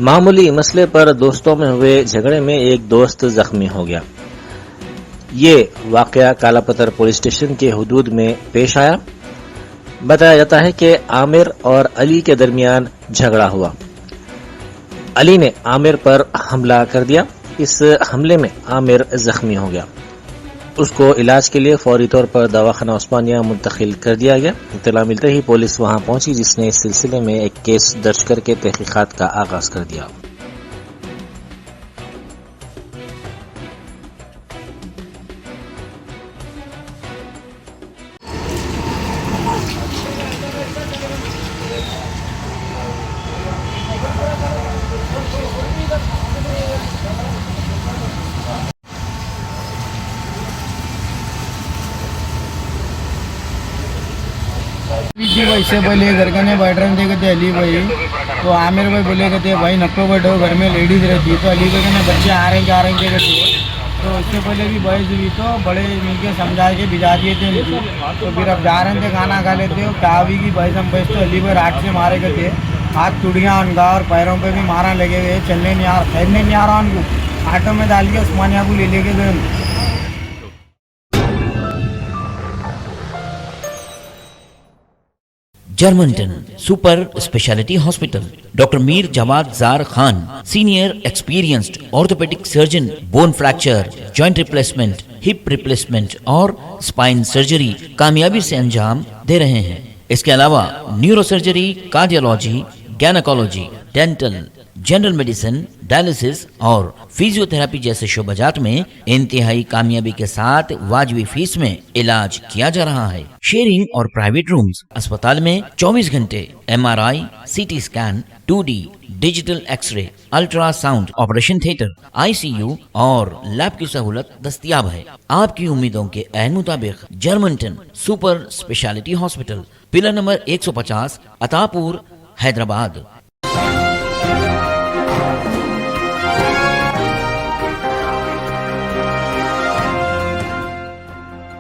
मामूली मसले पर दोस्तों में हुए झगड़े में एक दोस्त जख्मी हो गया। ये वाकया कालापत्थर पुलिस स्टेशन के हुदूद में पेश आया। बताया जाता है कि आमिर और अली के दरमियान झगड़ा हुआ। अली ने आमिर पर हमला कर दिया। इस हमले में आमिर जख्मी हो गया। उसको इलाज के लिए फौरी तौर पर दवाखाना उस्मानिया मुंतकिल कर दिया गया। इत्तला मिलते ही पुलिस वहां पहुंची, जिसने इस सिलसिले में एक केस दर्ज करके तहकीकात का आगाज कर दिया। भाई से पहले घर का नहीं बैठ रहे थे अली भाई, तो आमिर भाई बोले कहते भाई नको बैठो, घर में लेडीज रहती है। तो अली भाई कहने बच्चे आ रहे जा रहे थे, तो उससे पहले भी बहस हुई तो बड़े मिलके समझा के भिजा दिए थे उनको। तो फिर अब जा रहे थे खाना खा लेते हो, क्या भी की बहस हम बहस। तो अली भाई रात से मारे गए थे, हाथ चुड़ियाँ उनका और पैरों पे भी मारा लगे हुए, चलने नहीं आ रहा, खैरने नहीं आ रहा उनको। ऑटो में डाल के उस्मानिया को ले लेके गए। जर्मनटन super speciality hospital, doctor Mir Jawad Jar Khan, senior experienced orthopaedic surgeon, bone fracture, joint replacement, hip replacement और स्पाइन सर्जरी कामयाबी से अंजाम दे रहे हैं। इसके अलावा neurosurgery, cardiology, gynaecology, dental, general medicine, dialysis और फिजियोथेरेपी जैसे शोबाजात में इंतहाई कामयाबी के साथ वाजबी फीस में इलाज किया जा रहा है। शेयरिंग और प्राइवेट रूम्स, अस्पताल में 24 घंटे MRI, CT scan, 2D digital x-ray, ultrasound, operation theatre, ICU और लैब की सहूलत दस्तयाब है। आपकी उम्मीदों के ऐन मुताबिक Germanton super speciality hospital, pillar number 150, Attapur, Hyderabad.